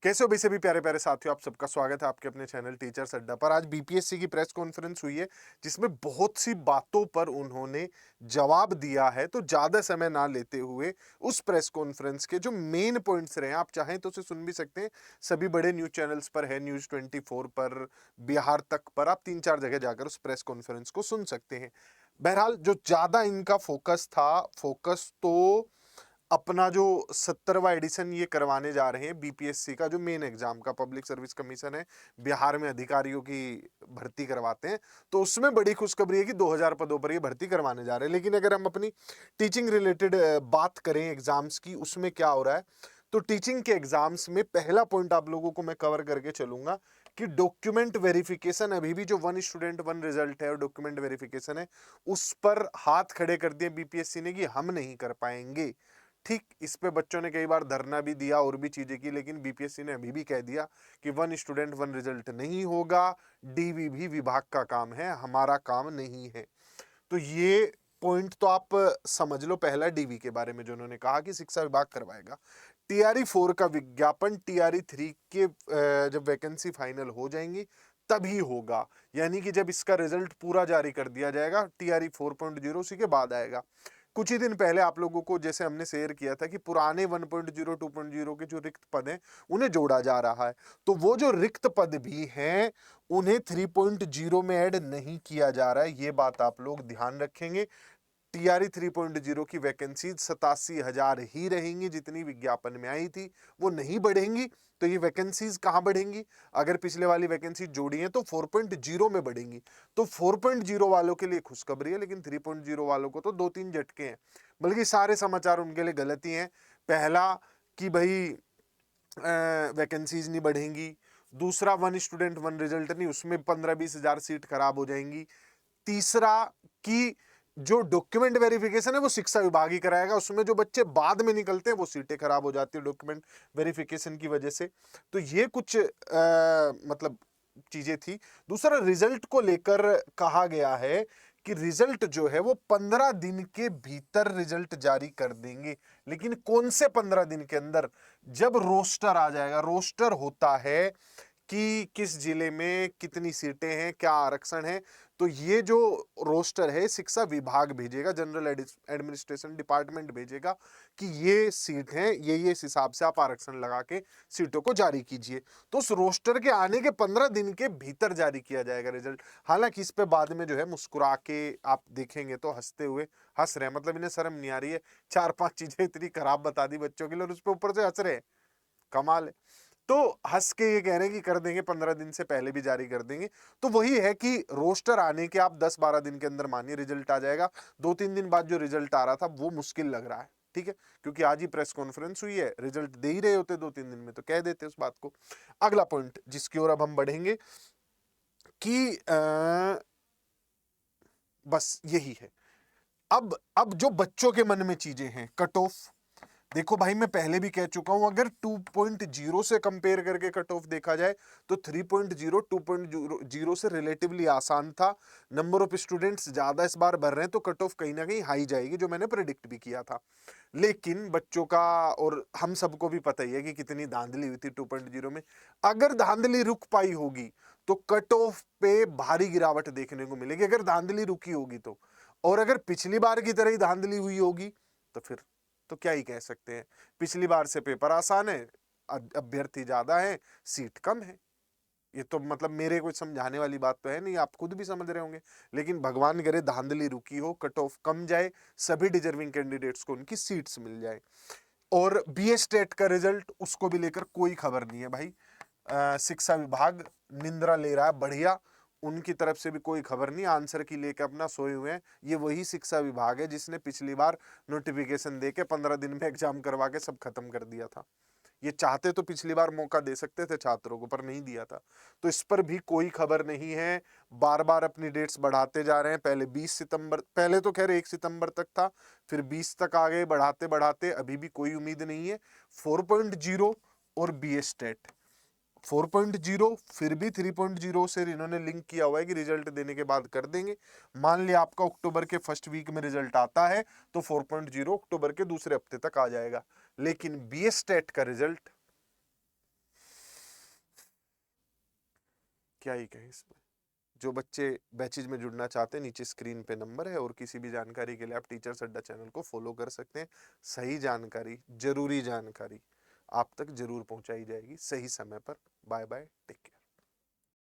कैसे हो भाई सभी प्यारे प्यारे साथियों, आप सबका स्वागत है आपके अपने चैनल टीचर्स अड्डा पर। आज बीपीएससी की प्रेस कॉन्फ्रेंस हुई है जिसमें बहुत सी बातों पर उन्होंने जवाब दिया है। तो ज्यादा समय ना लेते हुए उस प्रेस कॉन्फ्रेंस के जो मेन पॉइंट्स रहे, आप चाहें तो उसे सुन भी सकते हैं। सभी बड़े न्यूज चैनल्स पर है, न्यूज 24 पर, बिहार तक पर, आप 3-4 जगह जाकर उस प्रेस कॉन्फ्रेंस को सुन सकते हैं। बहरहाल जो ज्यादा इनका फोकस था, फोकस तो अपना जो 70वां एडिशन ये करवाने जा रहे हैं बीपीएससी का, जो मेन एग्जाम का पब्लिक सर्विस कमीशन है, बिहार में अधिकारियों की भर्ती करवाते हैं। तो उसमें बड़ी खुशखबरी है कि 2000 पदों पर ये भर्ती करवाने जा रहे हैं। लेकिन अगर हम अपनी टीचिंग रिलेटेड बात करें एग्जाम्स की, उसमें क्या हो रहा है, तो टीचिंग के एग्जाम्स में पहला पॉइंट आप लोगों को मैं कवर करके चलूंगा कि डॉक्यूमेंट वेरिफिकेशन, अभी भी जो वन स्टूडेंट वन रिजल्ट है और डॉक्यूमेंट वेरिफिकेशन है, उस पर हाथ खड़े कर दिए बीपीएससी ने कि हम नहीं कर पाएंगे। ठीक, इस पे बच्चों ने कई बार धरना भी दिया और भी चीजें की, लेकिन बीपीएससी ने अभी भी कह दिया कि वन स्टूडेंट वन रिजल्ट नहीं होगा, डीवी भी विभाग का काम है, हमारा काम नहीं है। तो ये पॉइंट तो आप समझ लो। पहला डीवी के बारे में जो उन्होंने कहा कि शिक्षा विभाग करवाएगा। टीआरई 4 का विज्ञापन टीआरई 3 के जब वैकेंसी फाइनल हो जाएंगी तभी होगा, यानी कि जब इसका रिजल्ट पूरा जारी कर दिया जाएगा, टीआरई 4.0 उसी के बाद आएगा। कुछ ही दिन पहले आप लोगों को जैसे हमने शेयर किया था कि पुराने 1.0 2.0 के जो रिक्त पद हैं उन्हें जोड़ा जा रहा है। तो वो जो रिक्त पद भी हैं उन्हें 3.0 में ऐड नहीं किया जा रहा है, ये बात आप लोग ध्यान रखेंगे। टीआरई 3.0 की वैकेंसी 87,000 ही रहेंगी जितनी विज्ञापन में आई थी, वो नहीं बढ़ेंगी। तो ये वैकेंसीज कहां बढ़ेंगी? अगर पिछले वाली वैकेंसी जोड़ी है तो 4.0 में बढ़ेंगी। तो 4.0 वालों के लिए खुशखबरी है, लेकिन 3.0 वालों को तो 2-3 झटके हैं। बल्कि सारे समाचार उनके लिए गलत ही हैं। पहला कि भाई वैकेंसीज नहीं बढ़ेंगी। दूसरा, वन स्टूडेंट वन रिजल्ट नहीं, उसमें 15-20 हजार सीट खराब हो जाएंगी। तीसरा कि जो डॉक्यूमेंट वेरिफिकेशन है वो शिक्षा विभाग ही कराएगा, उसमें जो बच्चे बाद में निकलते हैं वो सीटें खराब हो जाती है डॉक्यूमेंट वेरिफिकेशन की वजह से। तो ये कुछ मतलब चीजें थी। दूसरा, रिजल्ट को लेकर कहा गया है कि रिजल्ट जो है वो 15 दिन के भीतर रिजल्ट जारी कर देंगे। लेकिन कौन से 15 दिन के अंदर? जब रोस्टर आ जाएगा। रोस्टर होता है कि किस जिले में कितनी सीटें हैं, क्या आरक्षण है। तो ये जो रोस्टर है शिक्षा विभाग भेजेगा, जनरल एडमिनिस्ट्रेशन डिपार्टमेंट भेजेगा कि ये सीट है, ये इस हिसाब से आप आरक्षण लगा के सीटों को जारी कीजिए। तो उस रोस्टर के आने के 15 दिन के भीतर जारी किया जाएगा रिजल्ट। हालांकि इस पे बाद में जो है मुस्कुरा के आप देखेंगे तो हंसते हुए हंस रहे हैं, मतलब इन्हें शर्म नहीं आ रही है। 4-5 चीजें इतनी खराब बता दी बच्चों के लिए और उस पर ऊपर से हंस रहे हैं, कमाल है। तो हंस के ये कह रहे हैं कि कर देंगे, 15 दिन से पहले भी जारी कर देंगे। तो वही है कि रोस्टर आने के आप 10-12 दिन के अंदर मानिए रिजल्ट आ जाएगा। 2-3 दिन बाद जो रिजल्ट आ रहा था वो मुश्किल लग रहा है, ठीक है, क्योंकि आज ही प्रेस कॉन्फ्रेंस हुई है। रिजल्ट दे ही रहे होते 2-3 दिन में तो कह देते उस बात को। अगला पॉइंट जिसकी ओर अब हम बढ़ेंगे कि बस यही है। अब जो बच्चों के मन में चीजें हैं, कट ऑफ। देखो भाई, मैं पहले भी कह चुका हूं, अगर 2.0 से कंपेयर करके कट ऑफ देखा जाए तो 3.0 2.0 से रिलेटिवली आसान था। नंबर ऑफ स्टूडेंट्स ज्यादा इस बार भर रहे हैं तो कट ऑफ कहीं ना कहीं हाई जाएगी, जो मैंने प्रेडिक्ट भी किया था। लेकिन बच्चों का और हम सबको भी पता ही है कि कितनी धांधली हुई थी 2.0 में। अगर धांधली रुक पाई होगी तो कट ऑफ पे भारी गिरावट देखने को मिलेगी, अगर धांधली रुकी होगी तो। और अगर पिछली बार की तरह ही धांधली हुई होगी तो फिर तो क्या ही कह सकते हैं। पिछली बार से पेपर आसान है, अभ्यर्थी ज्यादा है, सीट कम है। ये तो मतलब मेरे कोई समझाने वाली बात तो है नहीं, आप खुद भी समझ रहे होंगे। लेकिन भगवान करे धांधली रुकी हो, कट ऑफ कम जाए, सभी डिजर्विंग कैंडिडेट्स को उनकी सीट्स मिल जाए। और बीए स्टेट का रिजल्ट, उसको भी लेकर कोई खबर नहीं है भाई। शिक्षा विभाग निंद्रा ले रहा है, बढ़िया। उनकी तरफ से भी कोई खबर नहीं, आंसर की लेके अपना सोए हुए हैं। ये वही शिक्षा विभाग है जिसने पिछली बार नोटिफिकेशन देके 15 दिन में एग्जाम करवा के सब खत्म कर दिया था। ये चाहते तो पिछली बार मौका दे सकते थे छात्रों को, पर नहीं दिया था। तो इस पर भी कोई खबर नहीं है। बार बार अपनी डेट्स बढ़ाते जा रहे हैं। पहले 20 सितंबर, पहले तो खैर 1 सितंबर तक था, फिर 20 तक आ गए, बढ़ाते बढ़ाते अभी भी कोई उम्मीद नहीं है। 4.0 और बी स्टेट 4.0, फिर भी 3.0 से इन्होंने लिंक किया हुआ है कि रिजल्ट देने के बाद कर देंगे। मान लिया आपका अक्टूबर के फर्स्ट वीक में रिजल्ट आता है तो 4.0 अक्टूबर के दूसरे हफ्ते तक आ जाएगा। लेकिन बी स्टेट का रिजल्ट क्या ही कहें इसमें। जो बच्चे बैचेज में जुड़ना चाहते हैं, नीचे स्क्रीन पे नंबर है, और किसी भी जानकारी के लिए आप टीचर्स अड्डा चैनल को फॉलो कर सकते हैं। सही जानकारी, जरूरी जानकारी आप तक जरूर पहुंचाई जाएगी सही समय पर। Bye bye, take care.